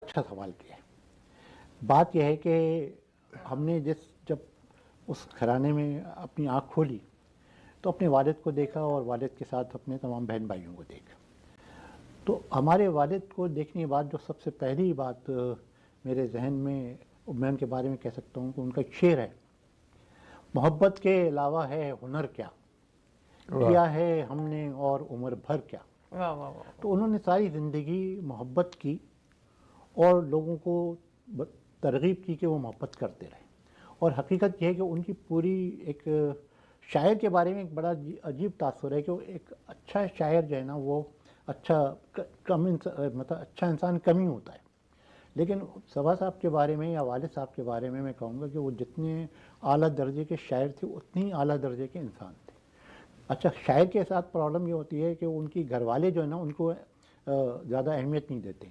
اچھا سوال کیا ہے. بات یہ ہے کہ ہم نے جب اس گھرانے میں اپنی آنکھ کھولی تو اپنے والد کو دیکھا اور والد کے ساتھ اپنے تمام بہن بھائیوں کو دیکھا. تو ہمارے والد کو دیکھنے کے بعد جو سب سے پہلی بات میرے ذہن میں ان کے بارے میں کہہ سکتا ہوں کہ ان کا ایک شعر ہے: محبت کے علاوہ ہے ہنر کیا، کیا ہے ہم نے اور عمر بھر کیا. تو انہوں نے ساری زندگی محبت کی اور لوگوں کو ترغیب کی کہ وہ محبت کرتے رہیں. اور حقیقت یہ ہے کہ ان کی پوری ایک شاعر کے بارے میں ایک بڑا عجیب تاثر ہے کہ وہ ایک اچھا شاعر جو ہے نا وہ اچھا اچھا انسان کم ہی ہوتا ہے. لیکن صبا صاحب کے بارے میں یا والد صاحب کے بارے میں کہوں گا کہ وہ جتنے اعلیٰ درجے کے شاعر تھے اتنے ہی اعلیٰ درجے کے انسان تھے. اچھا، شاعر کے ساتھ پرابلم یہ ہوتی ہے کہ ان کی گھر والے جو ہے نا ان کو زیادہ اہمیت نہیں دیتے،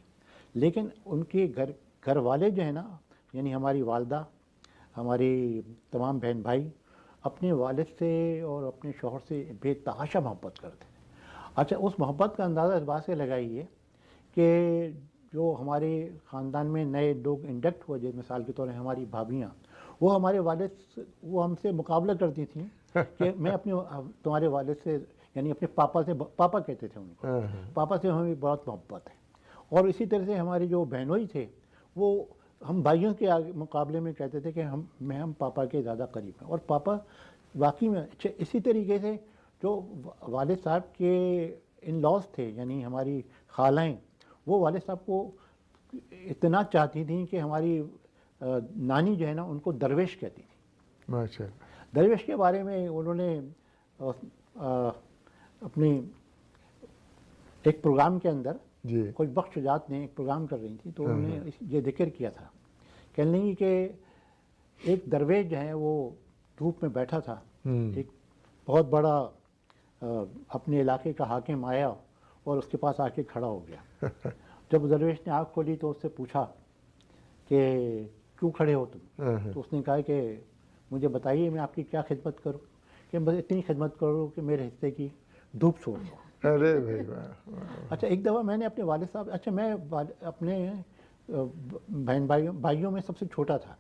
لیکن ان کے گھر والے جو ہیں نا، یعنی ہماری والدہ، ہماری تمام بہن بھائی اپنے والد سے اور اپنے شوہر سے بے تحاشا محبت کرتے ہیں. اچھا، اس محبت کا اندازہ اس بات سے لگائیے کہ جو ہمارے خاندان میں نئے لوگ انڈکٹ ہوئے، جیسے مثال کے طور پر ہماری بھابھیاں، وہ ہمارے والد وہ ہم سے مقابلہ کرتی تھیں کہ میں تمہارے والد سے، یعنی اپنے پاپا سے، پاپا کہتے تھے ان کو، پاپا سے ہمیں بہت محبت ہے. اور اسی طرح سے ہمارے جو بہنوئی تھے وہ ہم بھائیوں کے مقابلے میں کہتے تھے کہ ہم پاپا کے زیادہ قریب ہیں. اور پاپا واقعی میں اسی طریقے سے جو والد صاحب کے ان لاز تھے، یعنی ہماری خالائیں، وہ والد صاحب کو اتنا چاہتی تھیں کہ ہماری نانی جو ہے نا ان کو درویش کہتی تھی. ماشاءاللہ. درویش کے بارے میں انہوں نے اپنی ایک پروگرام کے اندر، کچھ بخش شجاعت نے ایک پروگرام کر رہی تھی تو انہوں نے یہ ذکر کیا تھا، کہنے لگی کہ ایک درویش جو ہے وہ دھوپ میں بیٹھا تھا، ایک بہت بڑا اپنے علاقے کا حاکم آیا اور اس کے پاس آ کے کھڑا ہو گیا. جب درویش نے آنکھ کھولی تو اس سے پوچھا کہ کیوں کھڑے ہو تم؟ تو اس نے کہا کہ مجھے بتائیے میں آپ کی کیا خدمت کروں، کہ بس اتنی خدمت کرو کہ میرے حصے کی دھوپ چھوڑ دو. ارے بھائی. اچھا، ایک دفعہ میں نے اپنے والد صاحب، اچھا میں اپنے بہن بھائیوں میں سب سے چھوٹا تھا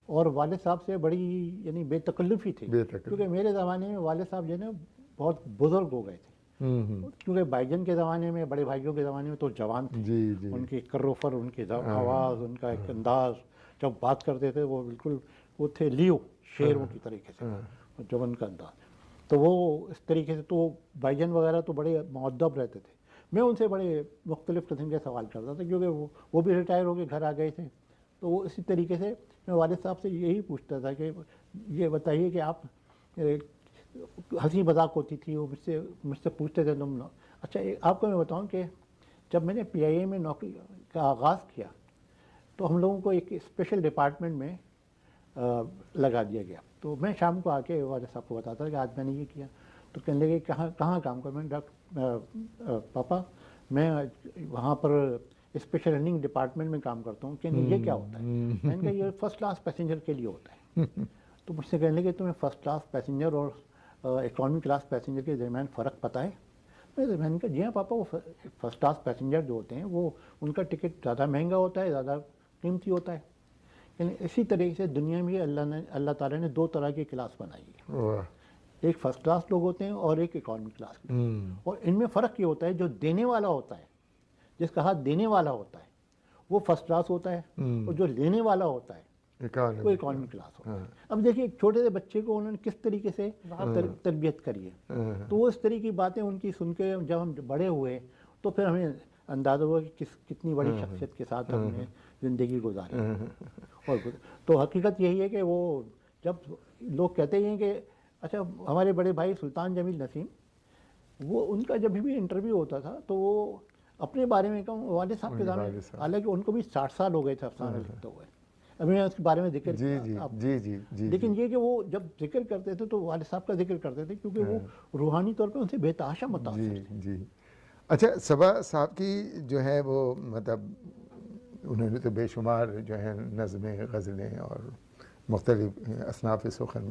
اور والد صاحب سے بڑی یعنی بے تکلفی تھی، کیونکہ میرے زمانے میں والد صاحب جو ہے نا بہت بزرگ ہو گئے تھے. کیونکہ بھائی جان کے زمانے میں، بڑے بھائیوں کے زمانے میں تو جوان تھے. ان کی کروفر، ان کی آواز، ان کا ایک انداز، جب بات کرتے تھے وہ بالکل وہ تھے لیو، شیروں کی طریقے سے، جب ان کا انداز. تو وہ اس طریقے سے تو بھائی جان وغیرہ تو بڑے مؤدب رہتے تھے. میں ان سے بڑے مختلف قسم کے سوال کرتا تھا کیونکہ وہ بھی ریٹائر ہو کے گھر آ گئے تھے. تو وہ اسی طریقے سے میں والد صاحب سے یہی پوچھتا تھا کہ یہ بتائیے کہ آپ، ہنسی مذاق ہوتی تھی، وہ مجھ سے پوچھتے تھے تم. اچھا، آپ کو میں بتاؤں کہ جب میں نے PIA میں نوکری کا آغاز کیا تو ہم لوگوں کو ایک اسپیشل ڈپارٹمنٹ میں لگا دیا گیا. تو میں شام کو آ کے والد صاحب کو بتاتا تھا کہ آج میں نے یہ کیا. تو کہنے لگے کہاں کام کر؟ میں نے پاپا میں وہاں پر اسپیشل رننگ ڈپارٹمنٹ میں کام کرتا ہوں. کہ یہ کیا ہوتا ہے؟ میں نے کہا یہ فرسٹ کلاس پیسنجر کے لیے ہوتا ہے. تو مجھ سے کہنے لگے تمہیں فرسٹ کلاس پیسنجر اور اکانومی کلاس پیسنجر کے درمیان فرق پتہ ہے؟ میں نے کہا جی ہاں پاپا، وہ فرسٹ کلاس پیسنجر جو ہوتے ہیں وہ ان کا ٹکٹ زیادہ مہنگا ہوتا ہے، زیادہ قیمتی ہوتا ہے. یعنی اسی طریقے سے دنیا میں اللہ تعالیٰ نے دو طرح کی کلاس بنائی ہے، ایک فرسٹ کلاس لوگ ہوتے ہیں اور ایک اکانومی کلاس. اور ان میں فرق یہ ہوتا ہے جو دینے والا ہوتا ہے، جس کا ہاتھ دینے والا ہوتا ہے وہ فرسٹ کلاس ہوتا ہے، اور جو لینے والا ہوتا ہے وہ اکانومی کلاس ہوتا ہے. اب دیکھیے ایک چھوٹے سے بچے کو انہوں نے کس طریقے سے تربیت کری ہے. تو وہ اس طرح کی باتیں ان کی سن کے جب ہم بڑے ہوئے تو پھر ہمیں اندازہ ہوا کہ کتنی بڑی شخصیت کے ساتھ ہم نے زندگی گزاری. اور تو حقیقت یہی ہے کہ وہ جب لوگ کہتے ہیں کہ اچھا ہمارے بڑے بھائی سلطان جمیل نسیم، وہ ان کا جب بھی انٹرویو ہوتا تھا تو وہ اپنے بارے میں کہوں والد صاحب کے سامنے، حالانکہ ان کو بھی 60 سال ہو گئے تھے افسانہ لکھتے ہوئے. ابھی میں اس کے بارے میں ذکر کیا، لیکن یہ کہ وہ جب ذکر کرتے تھے تو والد صاحب کا ذکر کرتے تھے کیونکہ وہ روحانی طور پہ ان سے بے تحاشا متاثر تھے. اچھا، صبا صاحب کی جو ہے وہ مطلب انہوں نے تو بے شمار جو ہے نظمیں، غزلیں اور مختلف اصناف سخن میں